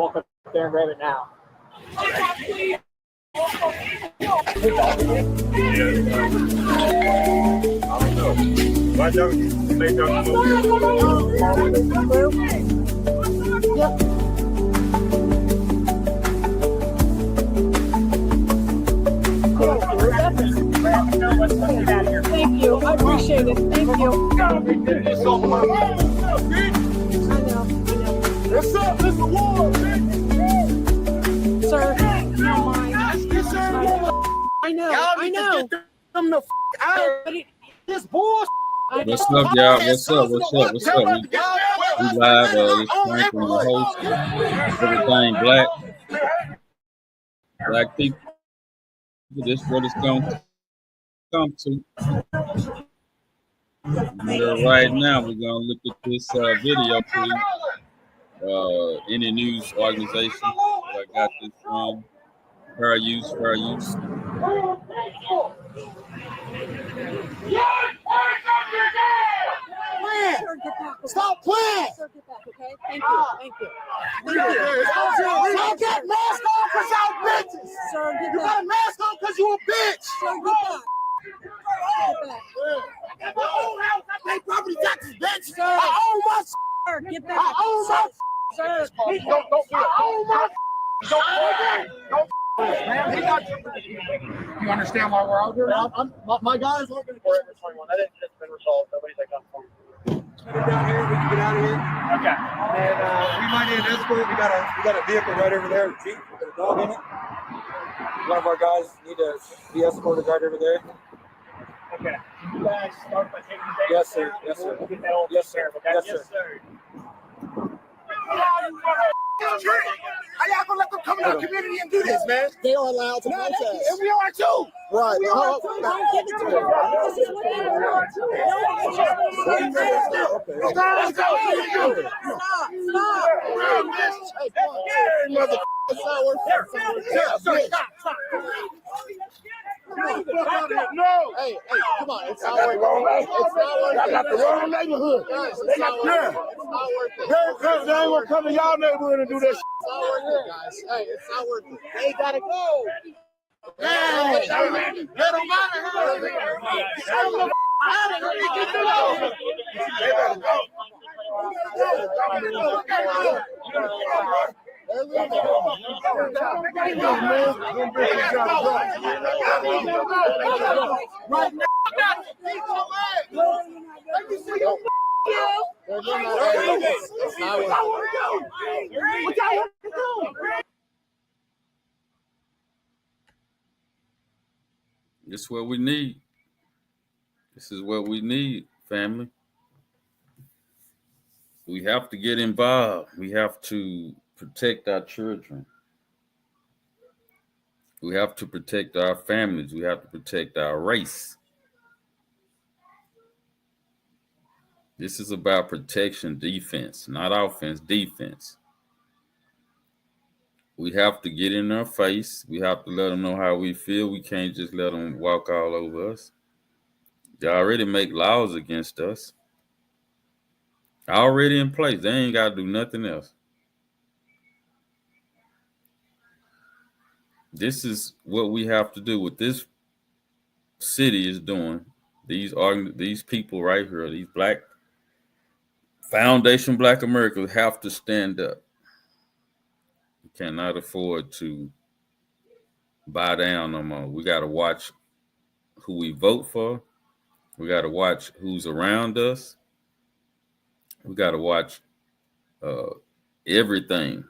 walk up there and grab it now. Why don't they don't Yep. Thank you. I appreciate it. Thank you. I know. What's up? It's a war, bitch. Sir, don't mind. I know. I know. Get them the f out of this bullshit. What's up, y'all? What's up? What's up? What's up? We live. This Frank from the host. Everything black. Black people. This is what it's going to come to. Right now, we're going to look at this video, please. Any news organization. I got this from. Fair use. Stop playing! Okay? Thank you. Thank you. Y'all got mask on because y'all bitches! Sir, get You back. got a mask on because you a bitch! Sir, get back. Get back. I got my own house. I pay property taxes, bitch! Sir. I own my Sir, get back. I own my Sir, I own my You understand why we're out here? My guys aren't going to forever 21. That has been resolved. Nobody's like I'm for Get down here. We can get out of here. Okay. And we might need an escort. We got a vehicle right over there. Jeep with a dog in it. One of our guys need to be escorted right over there. Okay. You guys start by taking the day. Yes, sir. Yes, sir. We'll get that all Yes, taken care sir. of, okay? Yes, sir. How y'all gonna let them come in our community and do this, man? They are allowed to And we are too. Right. don't give it to them. This is what they want. Let's go. Stop. It's not working. No. Hey, come on. It's not working. It's not working. I got the wrong neighborhood. Guys, They got it's not working. They ain't gonna come to y'all neighborhood and do this. It's not working, guys. Hey, it's not working. They gotta go. Hey, they don't matter how they right now. It's not working. This is what we need. This is what we need, family. We have to get involved. We have to protect our children. We have to protect our families. We have to protect our race. This is about protection, defense, not offense, defense. We have to get in their face. We have to let them know how we feel. We can't just let them walk all over us. They already make laws against us. Already in place. They ain't got to do nothing else. This is what we have to do. What this city is doing. These people right here, these Black Foundation Black Americans have to stand up. We cannot afford to bow down no more. We got to watch who we vote for. We got to watch who's around us. We got to watch everything.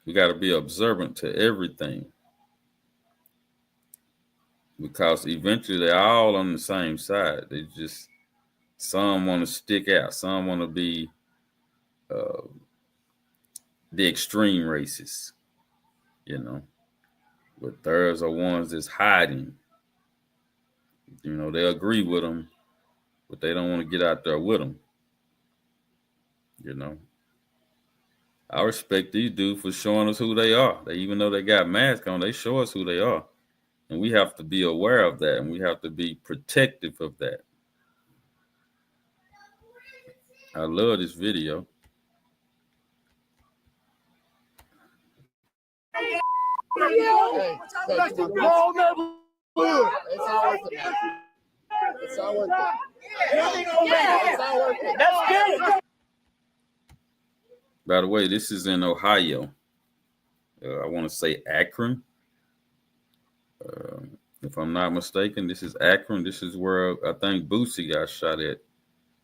We got to be observant to everything. Because eventually they're all on the same side. They just, some want to stick out. Some want to be the extreme racists, you know. But theirs are ones that's hiding. You know, they agree with them, but they don't want to get out there with them. You know, I respect these dudes for showing us who they are. Even though they got masks on, they show us who they are. And we have to be aware of that, and we have to be protective of that. I love this video. Hey, wrong neighborhood. It's not worth it. It's not worth it. It's not worth it. That's good. By the way, this is in Ohio. I want to say Akron. If I'm not mistaken, this is Akron. This is where I think Boosie got shot at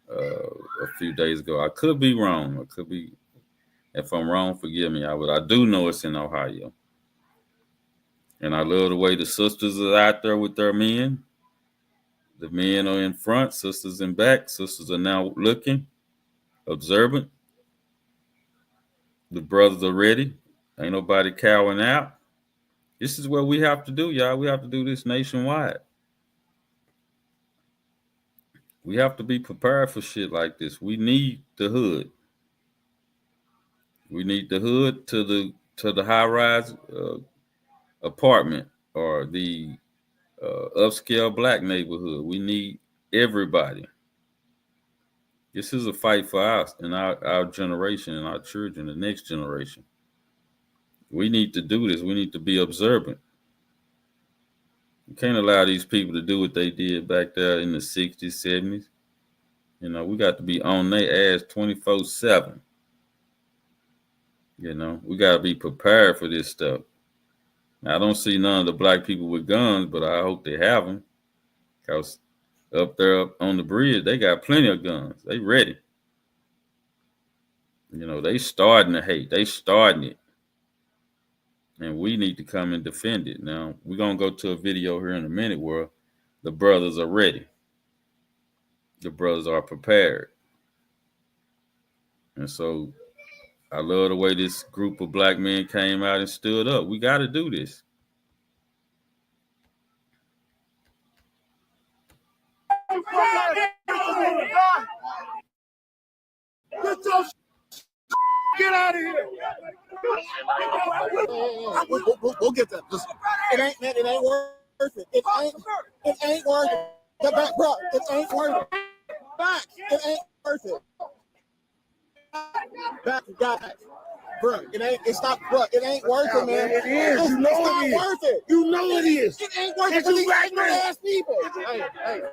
a few days ago. I could be wrong. I could be. If I'm wrong, forgive me. I do know it's in Ohio. And I love the way the sisters are out there with their men. The men are in front, sisters in back. Sisters are now looking, observant. The brothers are ready. Ain't nobody cowering out. This is what we have to do, y'all. We have to do this nationwide. We have to be prepared for shit like this. We need the hood. We need the hood to the high-rise apartment or the upscale black neighborhood. We need everybody. This is a fight for us and our generation and our children, the next generation. We need to do this. We need to be observant. We can't allow these people to do what they did back there in the 60s, 70s. You know, we got to be on their ass 24/7. You know, we got to be prepared for this stuff. Now, I don't see none of the black people with guns, but I hope they have them. Because up there on the bridge, they got plenty of guns. They ready. You know, they starting to hate. They starting it. And we need to come and defend it. Now, we're going to go to a video here in a minute where the brothers are ready. The brothers are prepared. And so I love the way this group of black men came out and stood up. We got to do this. Get out of here! We'll get that. It ain't worth it. It ain't worth it. Get back, bro. It ain't worth it. Back. It ain't worth it. Back, guys. Bro, it ain't. It's not. Bro, it ain't worth it, man. It is. You know it's not worth it. You know it is. It ain't worth it for these ignorant ass people. Hey.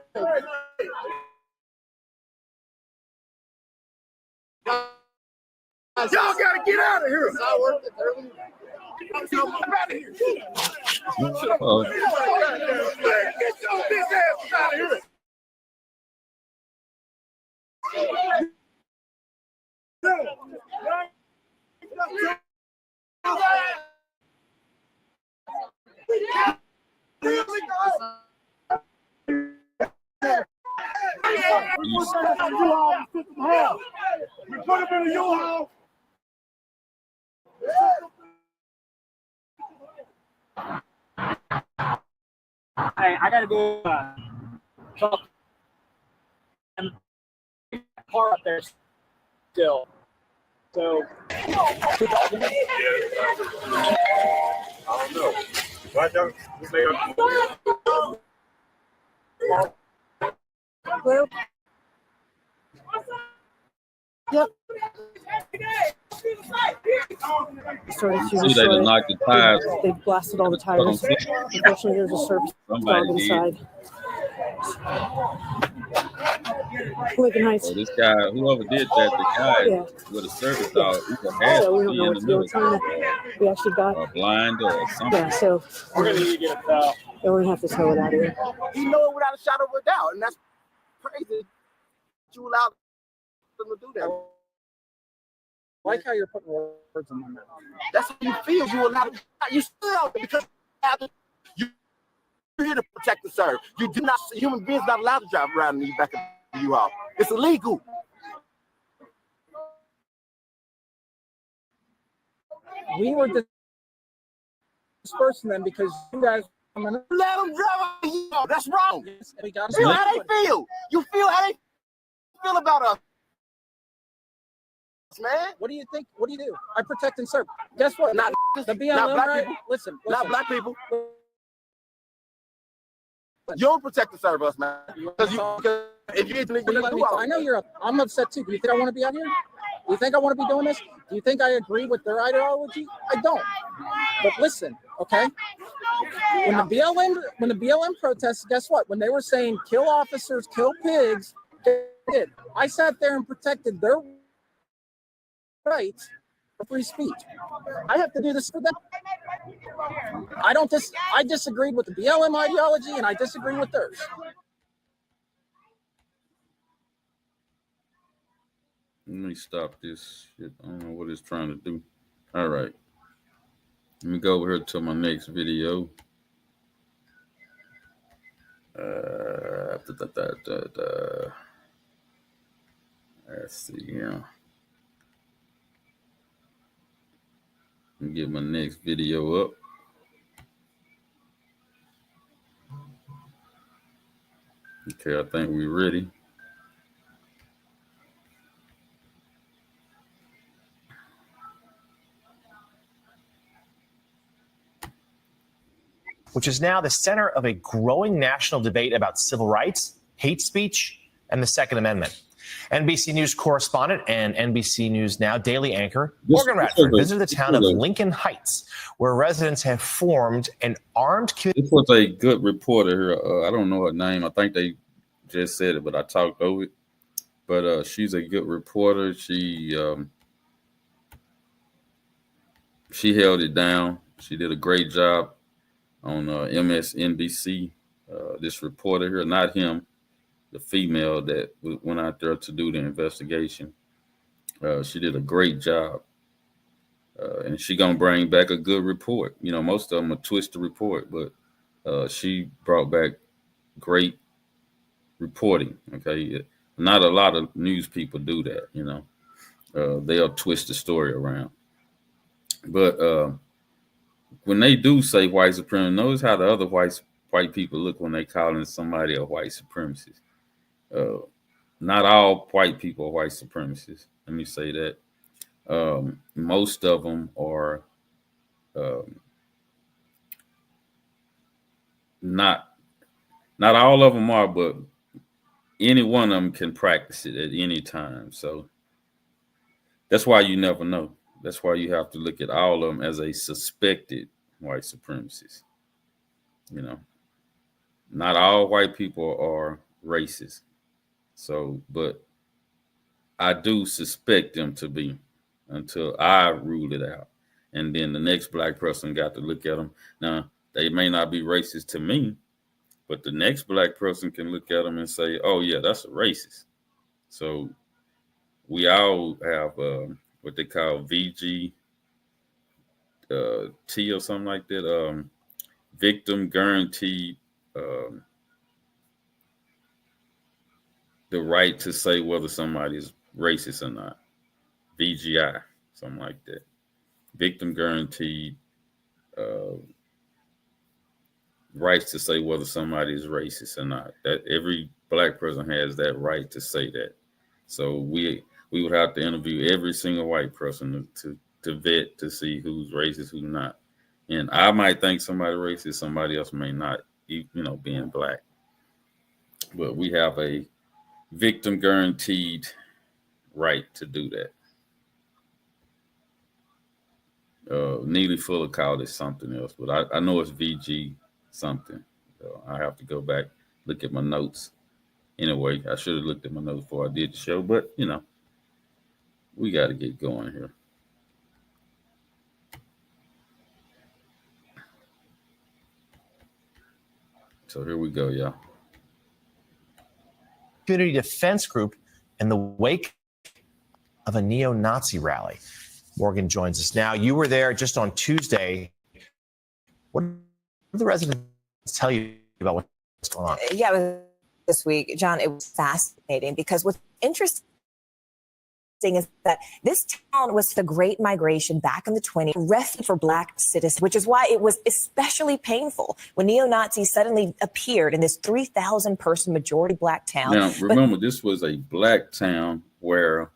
Y'all gotta get out of here. It's not worth it. Get out of here. Get your bitch ass out of here. We put him in a U-Haul. Hey, I gotta go. Car up there still. So. I don't know. Why don't we make Well, yep. Started to See, they done knocked the tires. They've blasted all the tires. Unfortunately, there's a service dog inside. Lincoln Heights. So this guy, whoever did that, the guy with a service dog, he could have we to don't be know in what's the going middle, on. We actually got blind or something. Yeah, so We're gonna need to get a towel. yeah, we're gonna have to tow it out of here. You know it without a shadow of a doubt, and that's crazy. You allowed them to do that. I like how you're putting words in my mouth. That's how you feel. You allowed. You still because you're here to protect and serve. You do not. Human beings not allowed to drive around in the back of the U-Haul. It's illegal. We were dispersing them because you guys. Let them drive. That's wrong. We got Feel how they feel. You feel how they feel about us, man. What do you think? What do you do? I protect and serve. Guess what? Not the BLM, not black right? people. Listen. Not black people. You don't protect and serve us, man. Because if you ain't legal, I know you're up. I'm upset too. Do you think I want to be out here? Do you think I want to be doing this? Do you think I agree with their ideology? I don't. But listen, okay? When the BLM protests, guess what? When they were saying kill officers, kill pigs, I sat there and protected their rights for free speech. I have to do this for them. I disagreed with the BLM ideology and I disagree with theirs. Let me stop this shit. I don't know what it's trying to do. All right. Let me go over here to my next video. Let's see here. Let me get my next video up. Okay, I think we're ready. Which is now the center of a growing national debate about civil rights, hate speech, and the Second Amendment. NBC News correspondent and NBC News Now daily anchor Morgan Radford visited the town of Lincoln Heights, where residents have formed an armed community. This was a good reporter here. I don't know her name. I think they just said it, but I talked over it. But she's a good reporter. She held it down. She did a great job on MSNBC. This reporter here, not him, the female that went out there to do the investigation. She did a great job. And she going to bring back a good report. You know, most of them are twisted report, but she brought back great reporting. Okay. Not a lot of news people do that, you know. They'll twist the story around. But when they do say white supremacy, notice how the other white people look when they calling somebody a white supremacist. Not all white people are white supremacists. Let me say that. Most of them are not all of them are, but any one of them can practice it at any time. So that's why you never know. That's why you have to look at all of them as a suspected white supremacist. You know, not all white people are racist. So, but I do suspect them to be until I rule it out. And then the next black person got to look at them. Now, they may not be racist to me, but the next black person can look at them and say, oh, yeah, that's a racist. So we all have what they call VG T or something like that, victim guaranteed the right to say whether somebody is racist or not. VGI, something like that. Victim guaranteed rights to say whether somebody is racist or not. That every black person has that right to say that. So we would have to interview every single white person to vet to see who's racist, who's not. And I might think somebody racist, somebody else may not, you know, being black. But we have a victim guaranteed right to do that. Neely Fuller called it something else, but I know it's VG something. So I have to go back, look at my notes. Anyway, I should have looked at my notes before I did the show, but you know, we got to get going here. So here we go, y'all. Community defense group in the wake of a neo-Nazi rally. Morgan joins us now. You were there just on Tuesday. What did the residents tell you about what's going on? Yeah, it was this week, John. It was fascinating because what's interesting is that this town was the Great Migration back in the 20s, refuge for Black citizens, which is why it was especially painful when neo-Nazis suddenly appeared in this 3,000 person majority Black town. Now, remember, this was a Black town where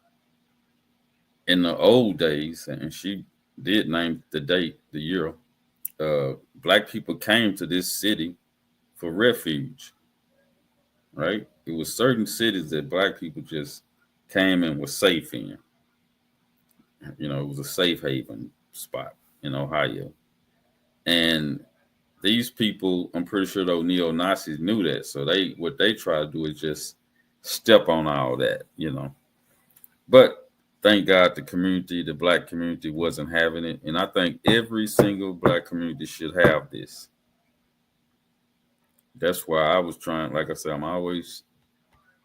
in the old days, and she did name the date, the year, Black people came to this city for refuge, right? It was certain cities that Black people just came and were safe in. You know, it was a safe haven spot in Ohio. And these people, I'm pretty sure those neo-Nazis knew that. So what they try to do is just step on all that, But thank God the black community wasn't having it. And I think every single black community should have this. That's why I was trying, like I said, I'm always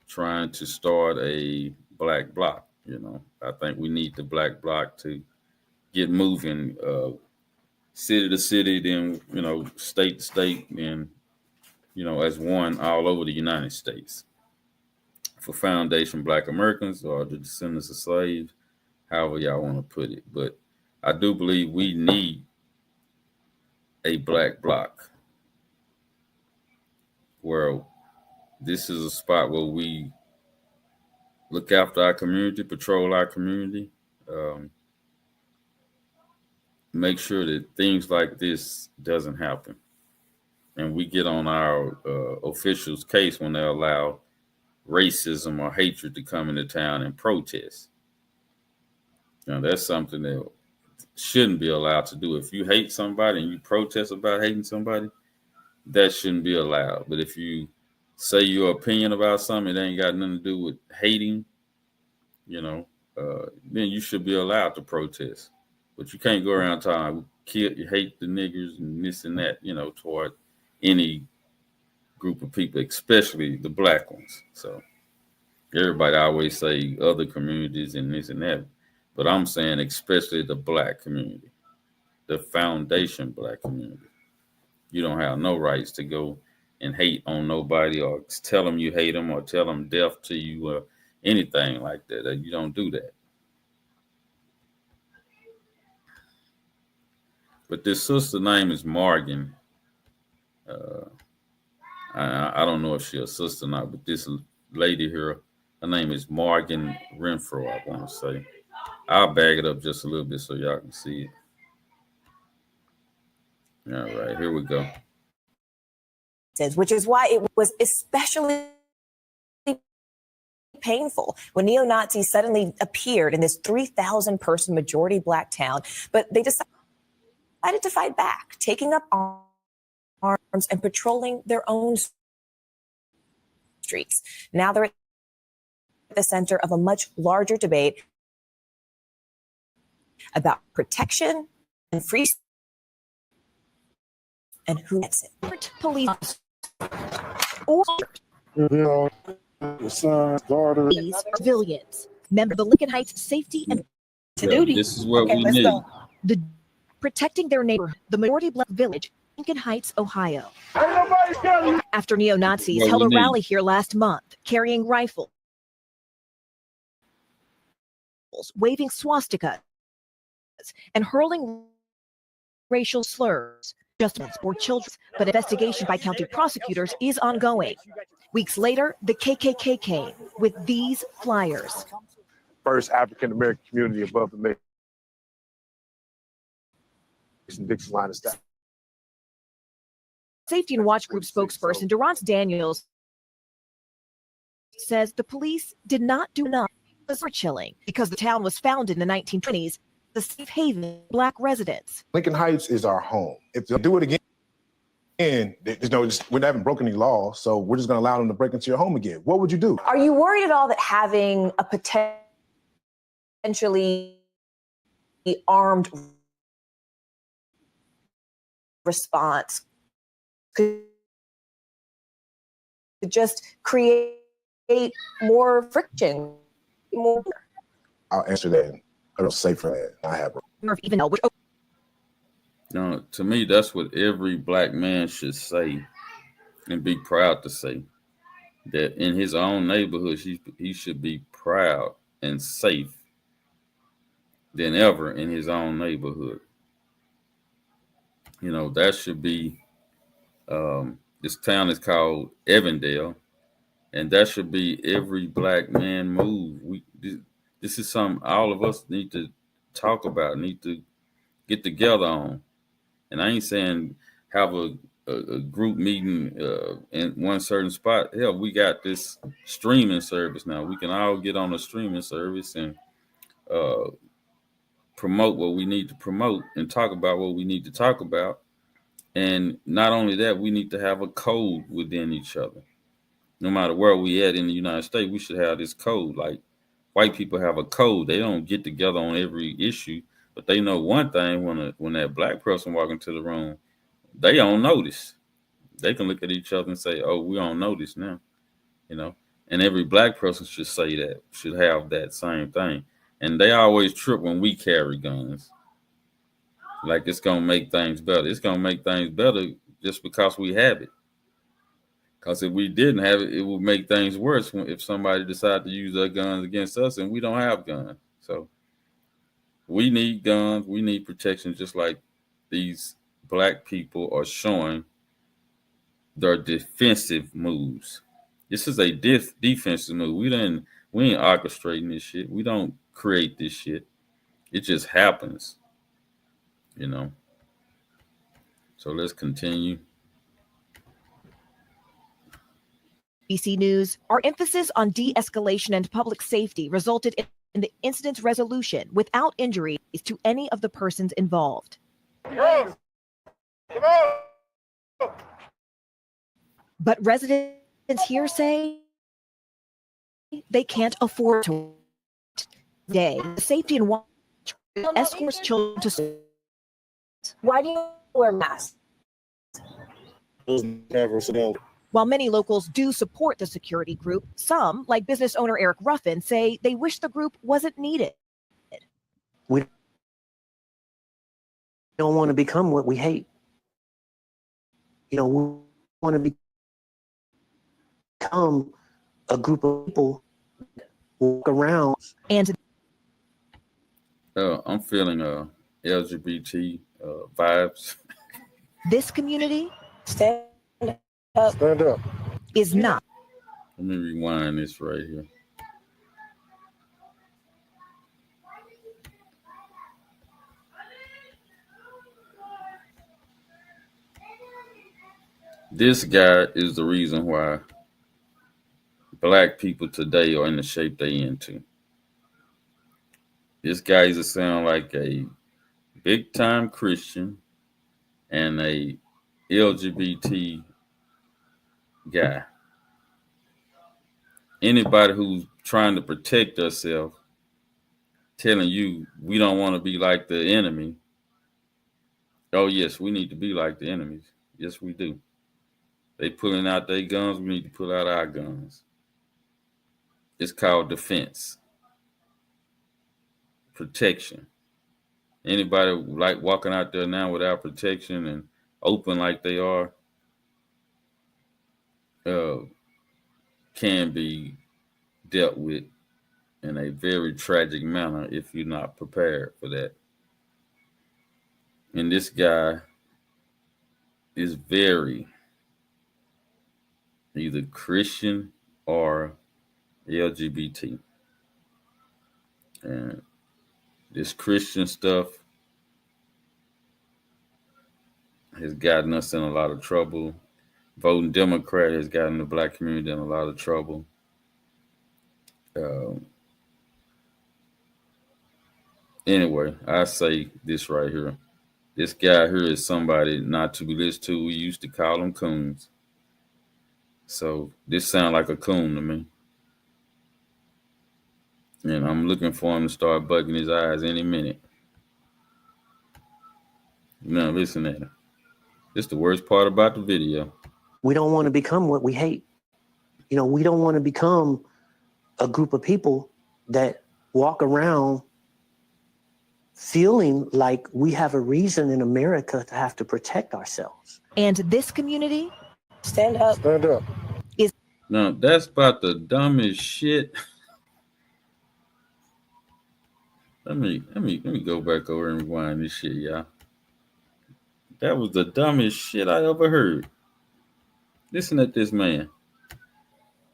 trying to start a black bloc. I think we need the black bloc to get moving, city to city, then, state to state, and, as one all over the United States. For Foundation Black Americans or the descendants of slaves, however y'all want to put it. But I do believe we need a black bloc where this is a spot where we look after our community, patrol our community, make sure that things like this doesn't happen. And we get on our officials' case when they allow racism or hatred to come into town and protest. That's something that shouldn't be allowed to do. If you hate somebody and you protest about hating somebody, that shouldn't be allowed. But if you say your opinion about something that ain't got nothing to do with hating, then you should be allowed to protest. But you can't go around telling you hate the niggers and this and that, toward any group of people, especially the black ones. So everybody always say other communities and this and that, but I'm saying especially the black community, the foundation black community. You don't have no rights to go and hate on nobody or tell them you hate them or tell them death to you or anything like that. You don't do that. But this sister name is Morgan. I don't know if she's a sister or not, but this lady here, her name is Morgan Renfro, I want to say. I'll bag it up just a little bit so y'all can see it. All right, here we go. Which is why it was especially painful when neo-Nazis suddenly appeared in this 3,000 person majority black town, but they decided to fight back, taking up arms and patrolling their own streets. Now they're at the center of a much larger debate about protection and free and who gets it. Police or son, daughter, civilians, member of the Lincoln Heights Safety and Duty. This is what we need. The protecting their neighborhood, the majority black village, Lincoln Heights, Ohio. After neo-Nazis held a rally here last month, carrying rifles, waving swastikas, and hurling racial slurs. Justice for children, but investigation by county prosecutors is ongoing. Weeks later, the KKK came with these flyers. First African American community above the Mason-Dixon line of staff. Safety and Watch Group spokesperson Durrance Daniels says the police did not do enough. It was chilling because the town was founded in the 1920s. The safe haven black residents. Lincoln Heights is our home. If they'll do it again, we haven't broken any laws, so we're just going to allow them to break into your home again. What would you do? Are you worried at all that having a potentially armed response could just create more friction? I'll answer that. I don't say for that. I have. Even though, No, to me, that's what every black man should say and be proud to say. That in his own neighborhood, he should be proud and safe than ever in his own neighborhood. That should be, this town is called Evandale, and that should be every black man move. This is something all of us need to talk about, need to get together on. And I ain't saying have a group meeting in one certain spot. Hell, we got this streaming service now. We can all get on a streaming service and promote what we need to promote and talk about what we need to talk about. And not only that, we need to have a code within each other. No matter where we at in the United States, we should have this code. Like white people have a code. They don't get together on every issue, but they know one thing: when that black person walk into the room, they don't notice. They can look at each other and say, "Oh, we don't notice now," you know. And every black person should say that, should have that same thing. And they always trip when we carry guns. Like it's gonna make things better. It's gonna make things better just because we have it. Because if we didn't have it, it would make things worse if somebody decided to use their guns against us and we don't have guns. So we need guns. We need protection, just like these black people are showing their defensive moves. This is a defensive move. We ain't orchestrating this shit. We don't create this shit. It just happens, you know. So let's continue. ABC News, our emphasis on de-escalation and public safety resulted in the incident's resolution without injuries to any of the persons involved. But residents here say they can't afford to today. The safety and watch escorts children to school. Why do you wear masks? While many locals do support the security group, some, like business owner Eric Ruffin, say they wish the group wasn't needed. We don't want to become what we hate. We want to become a group of people who walk around. And I'm feeling LGBT vibes. This community Stand up. Is not. Let me rewind this right here. This guy is the reason why black people today are in the shape they into. This guy used to sound like a big time Christian and a LGBT guy. Anybody who's trying to protect herself, telling you we don't want to be like the enemy. Oh yes, we need to be like the enemies. Yes, we do. They pulling out their guns, we need to pull out our guns. It's called defense. Protection. Anybody like walking out there now without protection and open like they are, can be dealt with in a very tragic manner if you're not prepared for that. And this guy is very either Christian or LGBT. And this Christian stuff has gotten us in a lot of trouble. Voting Democrat has gotten the black community in a lot of trouble. Anyway, I say this right here. This guy here is somebody not to be listened to. We used to call them coons. So this sounds like a coon to me. And I'm looking for him to start bugging his eyes any minute. Now listen at him. This is the worst part about the video. We don't want to become what we hate. We don't want to become a group of people that walk around feeling like we have a reason in America to have to protect ourselves. And this community Stand up. Is now that's about the dumbest shit. Let me go back over and rewind this shit, y'all. That was the dumbest shit I ever heard. Listen at this man.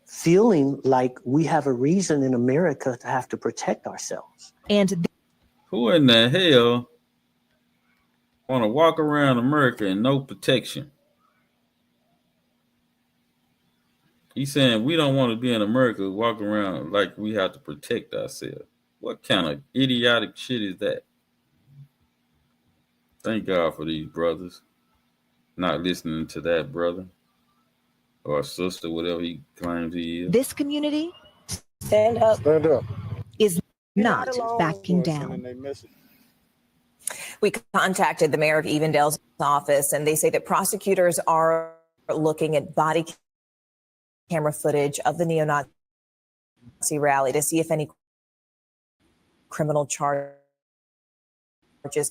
Feeling like we have a reason in America to have to protect ourselves. And who in the hell want to walk around America and no protection? He's saying we don't want to be in America, walk around like we have to protect ourselves. What kind of idiotic shit is that? Thank God for these brothers not listening to that brother or sister, whatever he claims he is. This community Stand up. Stand up. is not backing down. We contacted the mayor of Evendale's office, and they say that prosecutors are looking at body camera footage of the neo-Nazi rally to see if any criminal charges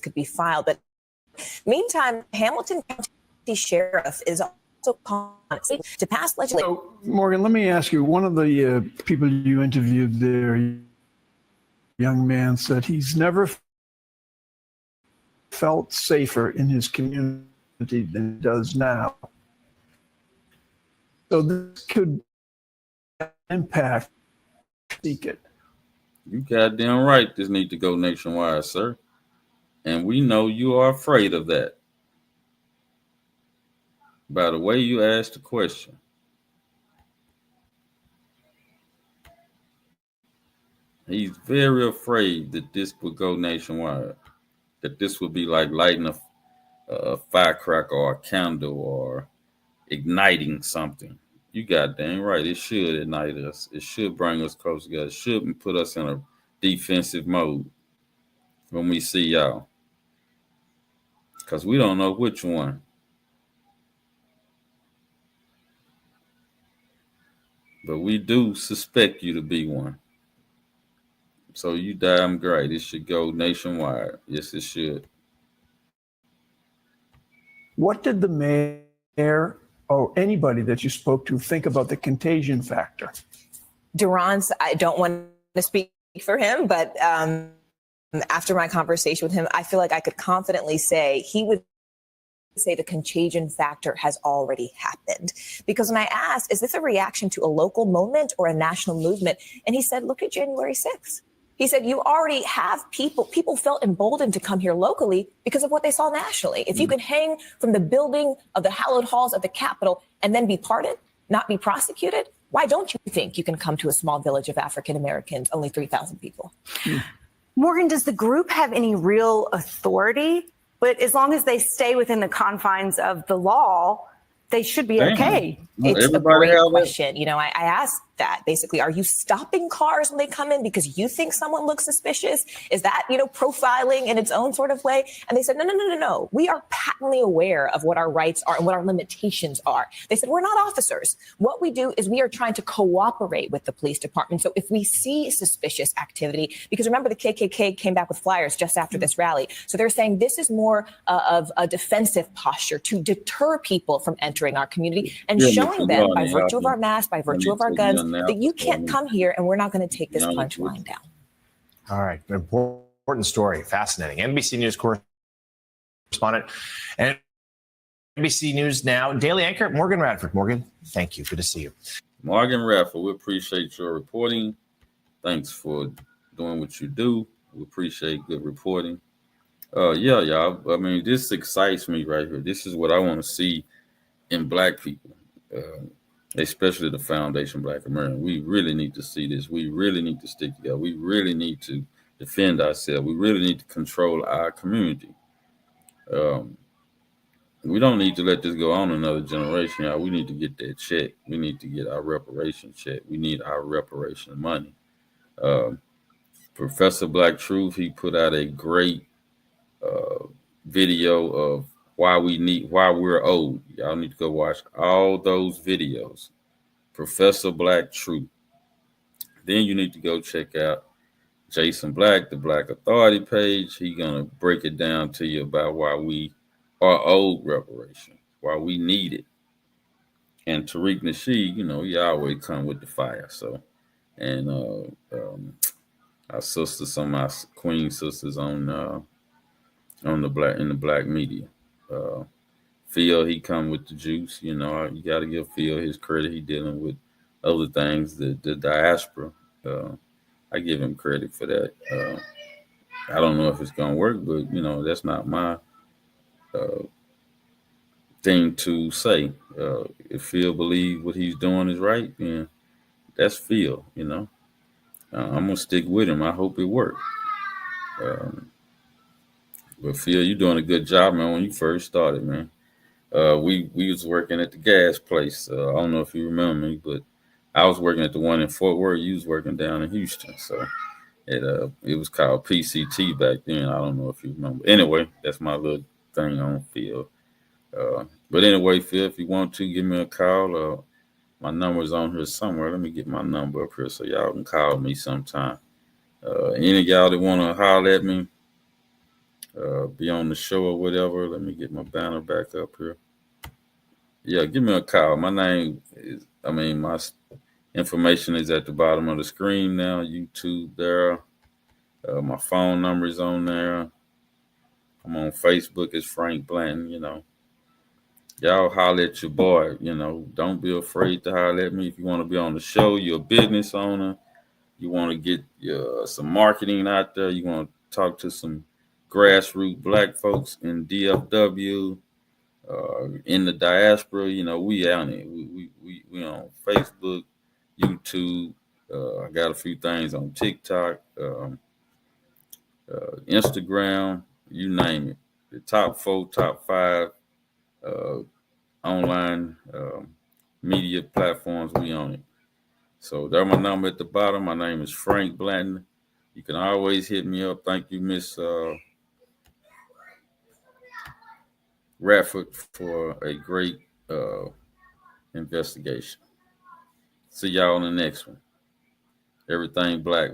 could be filed. But meantime, Hamilton County Sheriff is also calling to pass legislation. So, Morgan, let me ask you, one of the people you interviewed there, young man, said he's never felt safer in his community than he does now. So this could impact it. You goddamn right this need to go nationwide, sir. And we know you are afraid of that. By the way you asked the question. He's very afraid that this would go nationwide. That this would be like lighting a firecracker or a candle or igniting something. You goddamn right. It should ignite us. It should bring us close together. It shouldn't put us in a defensive mode when we see y'all. Because we don't know which one. But we do suspect you to be one. So you damn great. It should go nationwide. Yes, it should. What did the mayor or anybody that you spoke to think about the contagion factor? Durance, I don't want to speak for him, but after my conversation with him, I feel like I could confidently say he would say the contagion factor has already happened. Because when I asked, is this a reaction to a local moment or a national movement? And he said, look at January 6th. He said, you already have people felt emboldened to come here locally because of what they saw nationally. If you can hang from the building of the hallowed halls of the Capitol and then be pardoned, not be prosecuted, why don't you think you can come to a small village of African Americans, only 3,000 people? Morgan, does the group have any real authority? But as long as they stay within the confines of the law, they should be okay. It's a great question. You know, I asked that basically, are you stopping cars when they come in because you think someone looks suspicious? Is that, you know, profiling in its own sort of way? And they said, no. We are patently aware of what our rights are and what our limitations are. They said, we're not officers. What we do is we are trying to cooperate with the police department. So if we see suspicious activity, because remember the KKK came back with flyers just after this rally. So they're saying this is more of a defensive posture to deter people from entering our community and showing them by virtue of our masks, by virtue of our guns, that you can't come here and we're not going to take this punch line down. All right. Important story. Fascinating. NBC News correspondent and NBC News Now daily anchor, Morgan Radford. Morgan, thank you. Good to see you. Morgan Radford, we appreciate your reporting. Thanks for doing what you do. We appreciate good reporting. Yeah, y'all. I mean, this excites me right here. This is what I want to see in Black people. Especially the Foundation Black American. We really need to see this. We really need to stick together. We really need to defend ourselves. We really need to control our community. We don't need to let this go on another generation, y'all. We need to get that check. We need to get our reparation check. We need our reparation money. Professor Black Truth, he put out a great video of why we're old. Y'all need to go watch all those videos. Professor Black Truth. Then you need to go check out Jason Black, the Black Authority page. He's gonna break it down to you about why we are owed reparation, why we need it. And Tariq Nasheed, you know, he always come with the fire. So, and our sisters, some of our queen sisters in the black media. Phil, he come with the juice. You know, you got to give Phil his credit. He dealing with other things, the diaspora. I give him credit for that. I don't know if it's gonna work, but you know, that's not my thing to say. If Phil believe what he's doing is right, then that's Phil. You know, I'm gonna stick with him. I hope it works. But Phil, you doing a good job, man. When you first started, man, we was working at the gas place. I don't know if you remember me, but I was working at the one in Fort Worth. You was working down in Houston, so it was called PCT back then. I don't know if you remember. Anyway, that's my little thing on Phil. But anyway, Phil, if you want to give me a call, my number is on here somewhere. Let me get my number up here so y'all can call me sometime. Any of y'all that want to holler at me, be on the show or whatever, let me get my banner back up here. Yeah, give me a call. My information is at the bottom of the screen now. YouTube there. My phone number is on there. I'm on Facebook as Frank Blanton, Y'all holler at your boy, Don't be afraid to holler at me. If you want to be on the show, you're a business owner, you want to get some marketing out there, you want to talk to some grassroots black folks in DFW, in the diaspora, we out here. We on Facebook, YouTube. I got a few things on TikTok, Instagram, you name it. The top 4, top 5 online media platforms, we on it. So there's my number at the bottom. My name is Frank Blanton. You can always hit me up. Thank you, Miss Radford, for a great investigation. See y'all on the next one. Everything Black.